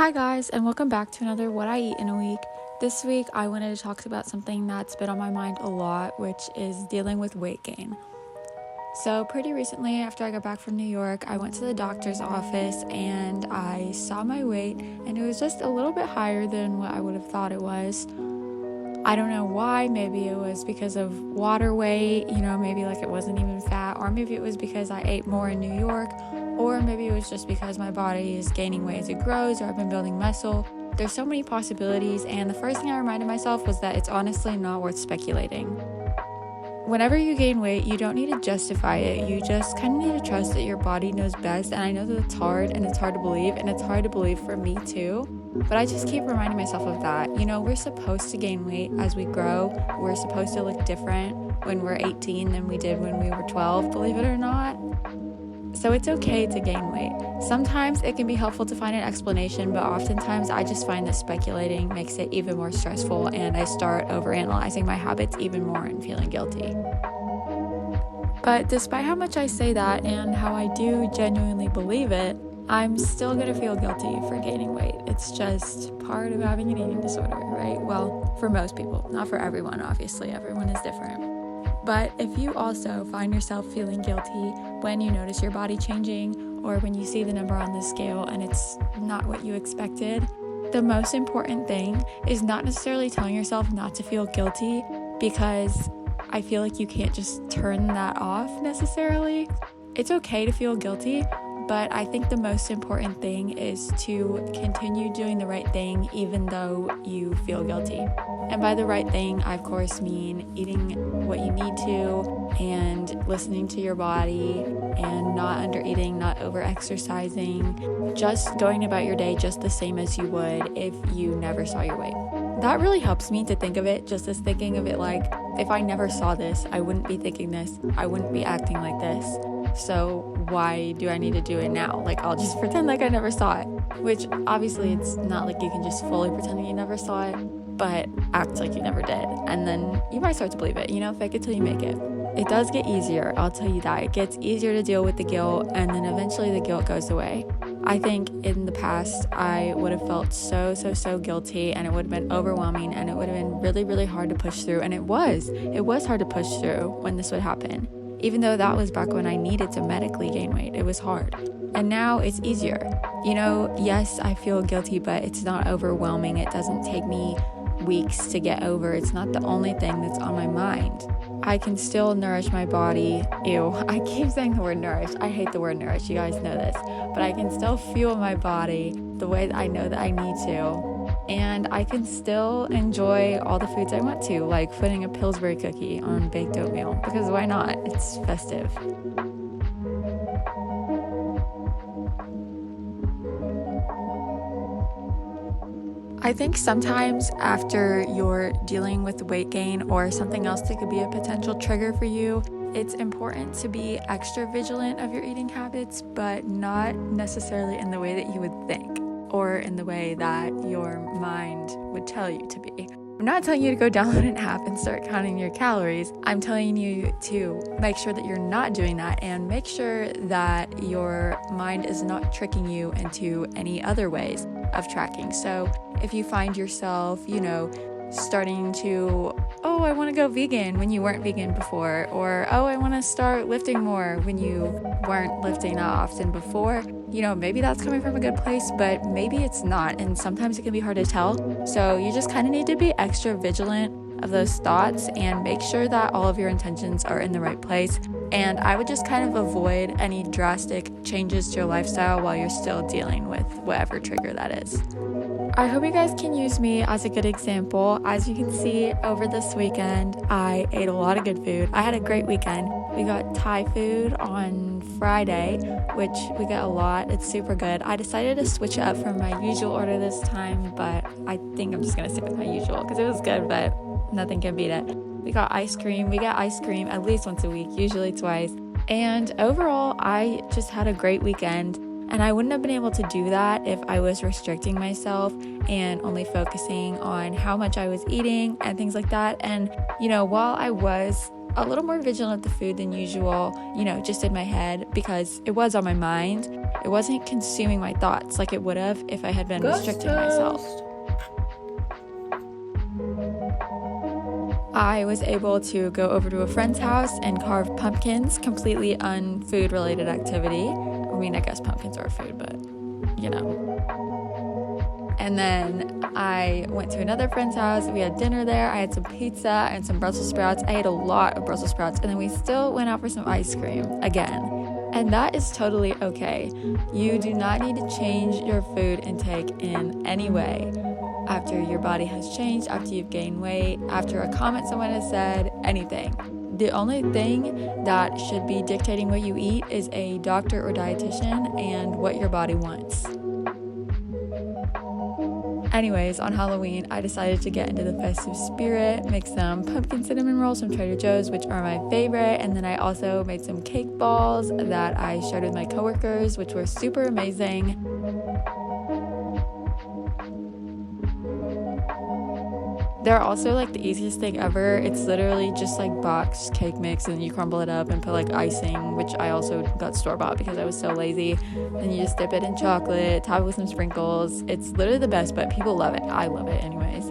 Hi guys, and welcome back to another What I Eat in a Week. This week I wanted to talk about something that's been on my mind a lot, which is dealing with weight gain. So pretty recently, after I got back from New York, I went to the doctor's office and I saw my weight, and it was just a little bit higher than what I would have thought it was. I don't know why. Maybe it was because of water weight, maybe like it wasn't even fat, or maybe it was because I ate more in New York, or maybe it was just because my body is gaining weight as it grows, or I've been building muscle. There's so many possibilities, and the first thing I reminded myself was that it's honestly not worth speculating. Whenever you gain weight, you don't need to justify it. You just kind of need to trust that your body knows best. And I know that it's hard, and it's hard to believe, and it's hard to believe for me too. But I just keep reminding myself of that. We're supposed to gain weight as we grow. We're supposed to look different when we're 18 than we did when we were 12, believe it or not. So it's okay to gain weight. Sometimes it can be helpful to find an explanation, but oftentimes I just find that speculating makes it even more stressful, and I start overanalyzing my habits even more and feeling guilty. But despite how much I say that and how I do genuinely believe it, I'm still gonna feel guilty for gaining weight. It's just part of having an eating disorder, right? Well, for most people, not for everyone, obviously. Everyone is different. But if you also find yourself feeling guilty when you notice your body changing, or when you see the number on the scale and it's not what you expected, the most important thing is not necessarily telling yourself not to feel guilty, because I feel like you can't just turn that off necessarily. It's okay to feel guilty, but I think the most important thing is to continue doing the right thing even though you feel guilty. And by the right thing, I of course mean eating what you need to, and listening to your body, and not under eating, not over exercising, just going about your day just the same as you would if you never saw your weight. That really helps me to think of it just as thinking of it like, if I never saw this, I wouldn't be thinking this, I wouldn't be acting like this. So why do I need to do it now? Like, I'll just pretend like I never saw it, which obviously it's not like you can just fully pretend that you never saw it, but act like you never did. And then you might start to believe it, fake it till you make it. It does get easier, I'll tell you that. It gets easier to deal with the guilt, and then eventually the guilt goes away. I think in the past, I would have felt so guilty, and it would have been overwhelming, and it would have been really, really hard to push through. And it was hard to push through when this would happen. Even though that was back when I needed to medically gain weight, it was hard. And now it's easier. Yes, I feel guilty, but it's not overwhelming. It doesn't take me weeks to get over. It's not the only thing that's on my mind. I can still nourish my body. Ew, I keep saying the word nourish. I hate the word nourish, you guys know this. But I can still fuel my body the way that I know that I need to. And I can still enjoy all the foods I want to, like putting a Pillsbury cookie on baked oatmeal, because why not? It's festive. I think sometimes after you're dealing with weight gain or something else that could be a potential trigger for you, it's important to be extra vigilant of your eating habits, but not necessarily in the way that you would think, or in the way that your mind would tell you to be. I'm not telling you to go download an app and start counting your calories. I'm telling you to make sure that you're not doing that, and make sure that your mind is not tricking you into any other ways of tracking. So if you find yourself, starting to, I want to go vegan when you weren't vegan before, or, I want to start lifting more when you weren't lifting that often before, maybe that's coming from a good place, but maybe it's not. And sometimes it can be hard to tell. So you just kind of need to be extra vigilant of those thoughts and make sure that all of your intentions are in the right place. And I would just kind of avoid any drastic changes to your lifestyle while you're still dealing with whatever trigger that is. I hope you guys can use me as a good example. As you can see, over this weekend, I ate a lot of good food. I had a great weekend. We got Thai food on Friday, which we got a lot. It's super good. I decided to switch it up from my usual order this time, but I think I'm just going to stick with my usual because it was good, but nothing can beat it. We got ice cream. We get ice cream at least once a week, usually twice. And overall, I just had a great weekend. And I wouldn't have been able to do that if I was restricting myself and only focusing on how much I was eating and things like that. And, while I was a little more vigilant of the food than usual, just in my head, because it was on my mind. It wasn't consuming my thoughts like it would have if I had been restricting myself. I was able to go over to a friend's house and carve pumpkins, completely unfood related activity. I mean, I guess pumpkins are food, but And then I went to another friend's house. We had dinner there. I had some pizza and some Brussels sprouts. I ate a lot of Brussels sprouts. And then we still went out for some ice cream again. And that is totally okay. You do not need to change your food intake in any way after your body has changed, after you've gained weight, after a comment someone has said, anything. The only thing that should be dictating what you eat is a doctor or dietitian and what your body wants. Anyways, on Halloween, I decided to get into the festive spirit, make some pumpkin cinnamon rolls from Trader Joe's, which are my favorite, and then I also made some cake balls that I shared with my coworkers, which were super amazing. They're also like the easiest thing ever. It's literally just like boxed cake mix, and you crumble it up and put like icing, which I also got store-bought because I was so lazy. Then you just dip it in chocolate, top it with some sprinkles. It's literally the best, but people love it. I love it anyways.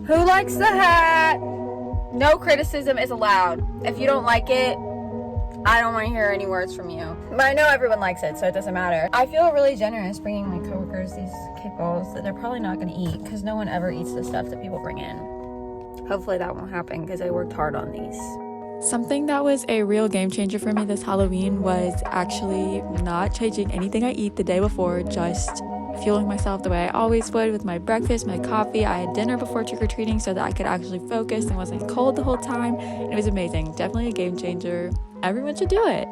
Who likes the hat? No criticism is allowed. If you don't like it, I don't want to hear any words from you. But I know everyone likes it, so it doesn't matter. I feel really generous bringing my coworkers these cake balls that they're probably not going to eat because no one ever eats the stuff that people bring in. Hopefully that won't happen because I worked hard on these. Something that was a real game changer for me this Halloween was actually not changing anything I eat the day before, just fueling myself the way I always would with my breakfast, my coffee. I had dinner before trick-or-treating so that I could actually focus and wasn't cold the whole time. It was amazing. Definitely a game changer. Everyone should do it.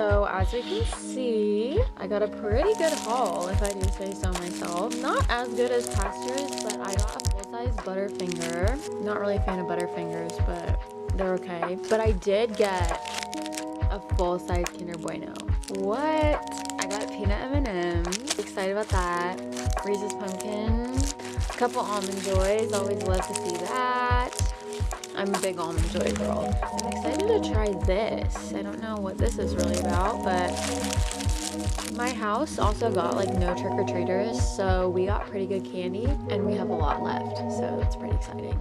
So as you can see, I got a pretty good haul, if I do say so myself. Not as good as past years, but I got a full-size Butterfinger. Not really a fan of Butterfingers, but they're okay. But I did get a full-size Kinder Bueno. What? I got peanut M&Ms. Excited about that. Reese's Pumpkin. A couple Almond Joys. Always love to see that. I'm a big Almond Joy girl. I'm excited to try this. I don't know what this is really about, but my house also got like no trick-or-treaters, so we got pretty good candy and we have a lot left, so that's pretty exciting.